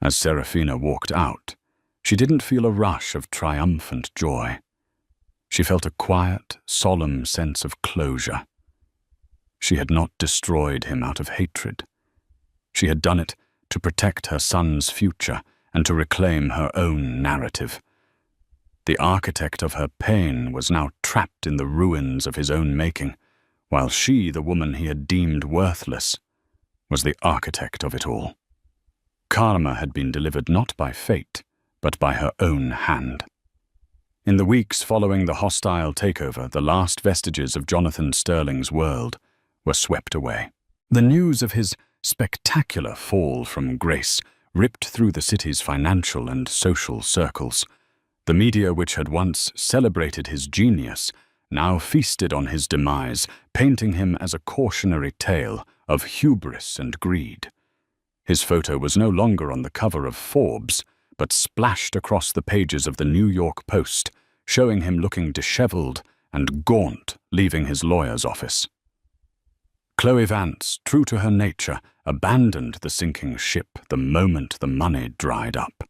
As Serafina walked out, she didn't feel a rush of triumphant joy. She felt a quiet, solemn sense of closure. She had not destroyed him out of hatred. She had done it to protect her son's future and to reclaim her own narrative. The architect of her pain was now trapped in the ruins of his own making, while she, the woman he had deemed worthless, was the architect of it all. Karma had been delivered not by fate, but by her own hand. In the weeks following the hostile takeover, the last vestiges of Jonathan Sterling's world were swept away. The news of his spectacular fall from grace ripped through the city's financial and social circles. The media, which had once celebrated his genius, now feasted on his demise, painting him as a cautionary tale of hubris and greed. His photo was no longer on the cover of Forbes, but splashed across the pages of the New York Post, showing him looking disheveled and gaunt, leaving his lawyer's office. Chloe Vance, true to her nature, abandoned the sinking ship the moment the money dried up.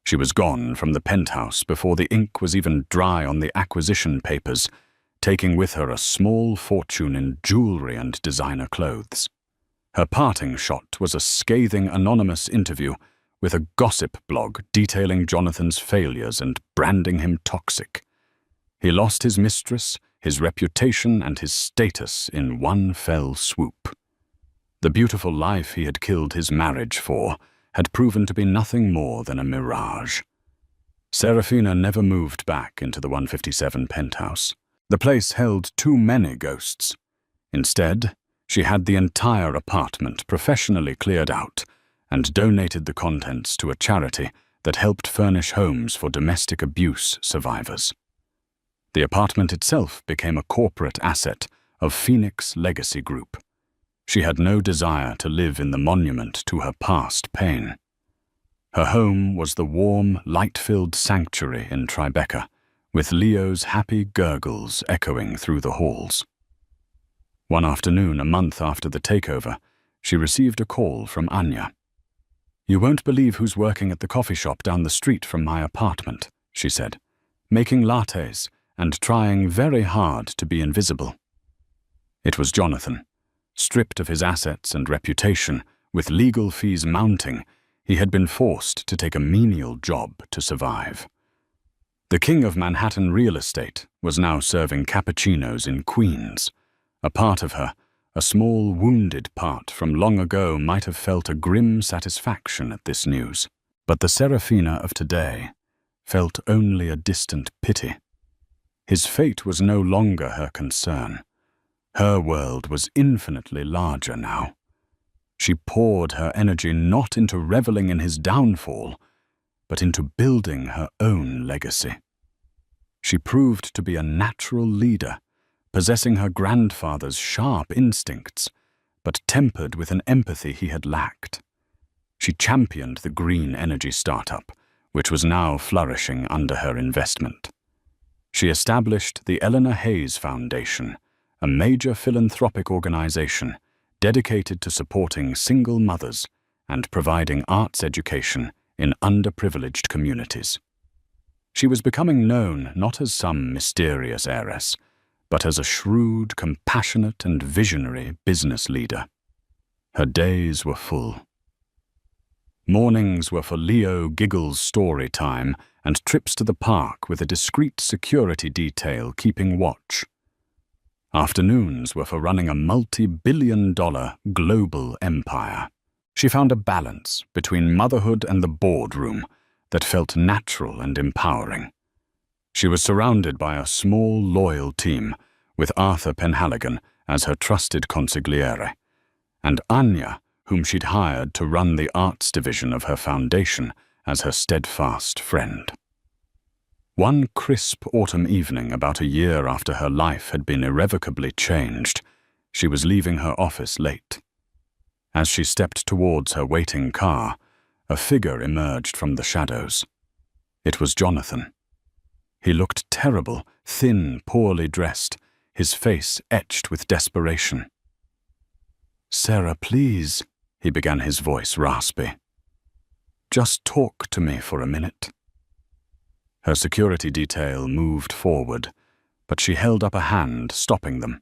She was gone from the penthouse before the ink was even dry on the acquisition papers, taking with her a small fortune in jewelry and designer clothes. Her parting shot was a scathing anonymous interview with a gossip blog detailing Jonathan's failures and branding him toxic. He lost his mistress, his reputation, and his status in one fell swoop. The beautiful life he had killed his marriage for had proven to be nothing more than a mirage. Serafina never moved back into the 157 penthouse. The place held too many ghosts. Instead, she had the entire apartment professionally cleared out and donated the contents to a charity that helped furnish homes for domestic abuse survivors. The apartment itself became a corporate asset of Phoenix Legacy Group. She had no desire to live in the monument to her past pain. Her home was the warm, light-filled sanctuary in Tribeca, with Leo's happy gurgles echoing through the halls. One afternoon, a month after the takeover, she received a call from Anya. "You won't believe who's working at the coffee shop down the street from my apartment," she said, "making lattes and trying very hard to be invisible." It was Jonathan. Stripped of his assets and reputation, with legal fees mounting, he had been forced to take a menial job to survive. The king of Manhattan real estate was now serving cappuccinos in Queens. A part of her, a small wounded part from long ago, might have felt a grim satisfaction at this news. But the Serafina of today felt only a distant pity. His fate was no longer her concern. Her world was infinitely larger now. She poured her energy not into reveling in his downfall, but into building her own legacy. She proved to be a natural leader, possessing her grandfather's sharp instincts, but tempered with an empathy he had lacked. She championed the green energy startup, which was now flourishing under her investment. She established the Eleanor Hayes Foundation, a major philanthropic organization dedicated to supporting single mothers and providing arts education in underprivileged communities. She was becoming known not as some mysterious heiress, but as a shrewd, compassionate, and visionary business leader. Her days were full. Mornings were for Leo Giggle's story time and trips to the park with a discreet security detail keeping watch. Afternoons were for running a multi-billion-dollar global empire. She found a balance between motherhood and the boardroom that felt natural and empowering. She was surrounded by a small, loyal team, with Arthur Penhaligon as her trusted consigliere, and Anya, whom she'd hired to run the arts division of her foundation, as her steadfast friend. One crisp autumn evening, about a year after her life had been irrevocably changed, she was leaving her office late. As she stepped towards her waiting car, a figure emerged from the shadows. It was Jonathan. He looked terrible, thin, poorly dressed, his face etched with desperation. "Sarah, please," he began, his voice raspy. "Just talk to me for a minute." Her security detail moved forward, but she held up a hand, stopping them.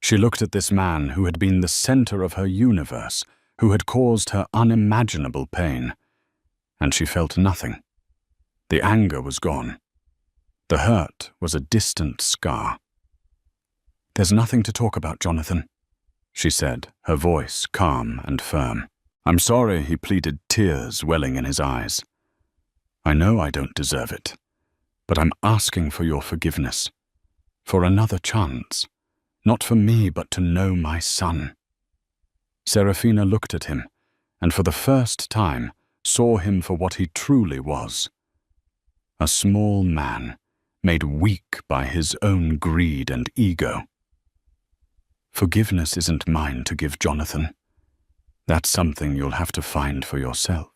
She looked at this man who had been the center of her universe, who had caused her unimaginable pain, and she felt nothing. The anger was gone. The hurt was a distant scar. "There's nothing to talk about, Jonathan," she said, her voice calm and firm. "I'm sorry," he pleaded, tears welling in his eyes. "I know I don't deserve it, but I'm asking for your forgiveness, for another chance, not for me, but to know my son." Serafina looked at him, and for the first time saw him for what he truly was. A small man, made weak by his own greed and ego. "Forgiveness isn't mine to give, Jonathan. That's something you'll have to find for yourself,"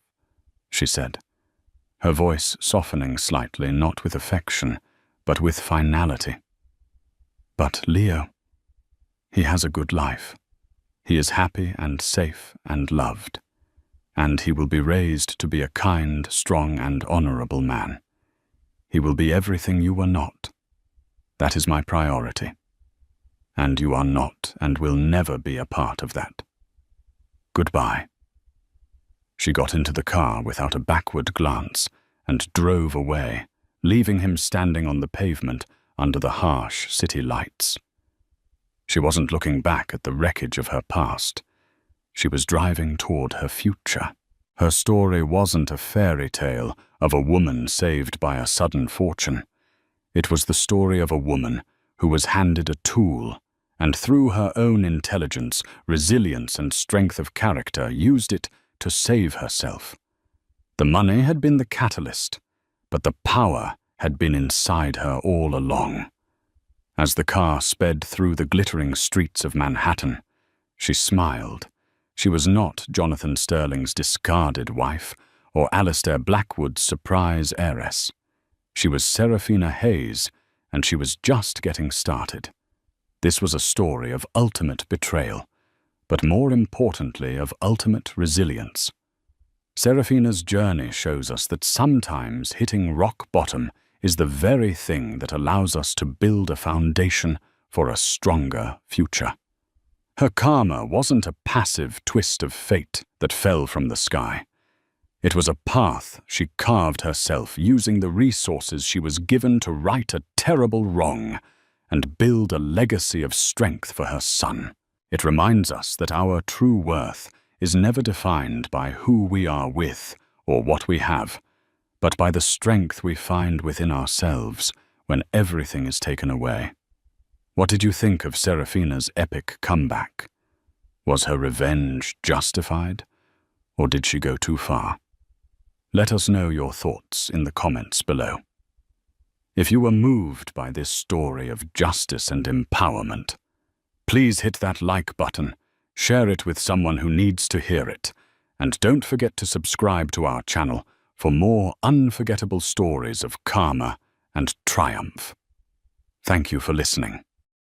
she said, her voice softening slightly, not with affection, but with finality. "But Leo, he has a good life. He is happy and safe and loved, and he will be raised to be a kind, strong, and honorable man. He will be everything you were not. That is my priority. And you are not and will never be a part of that. Goodbye." She got into the car without a backward glance and drove away, leaving him standing on the pavement under the harsh city lights. She wasn't looking back at the wreckage of her past. She was driving toward her future. Her story wasn't a fairy tale of a woman saved by a sudden fortune. It was the story of a woman who was handed a tool and through her own intelligence, resilience, and strength of character used it to save herself. The money had been the catalyst, but the power had been inside her all along. As the car sped through the glittering streets of Manhattan, she smiled. She was not Jonathan Sterling's discarded wife or Alistair Blackwood's surprise heiress. She was Serafina Hayes, and she was just getting started. This was a story of ultimate betrayal, but more importantly of ultimate resilience. Serafina's journey shows us that sometimes hitting rock bottom is the very thing that allows us to build a foundation for a stronger future. Her karma wasn't a passive twist of fate that fell from the sky. It was a path she carved herself using the resources she was given to right a terrible wrong and build a legacy of strength for her son. It reminds us that our true worth is never defined by who we are with or what we have, but by the strength we find within ourselves when everything is taken away. What did you think of Serafina's epic comeback? Was her revenge justified, or did she go too far? Let us know your thoughts in the comments below. If you were moved by this story of justice and empowerment, please hit that like button, share it with someone who needs to hear it, and don't forget to subscribe to our channel for more unforgettable stories of karma and triumph. Thank you for listening.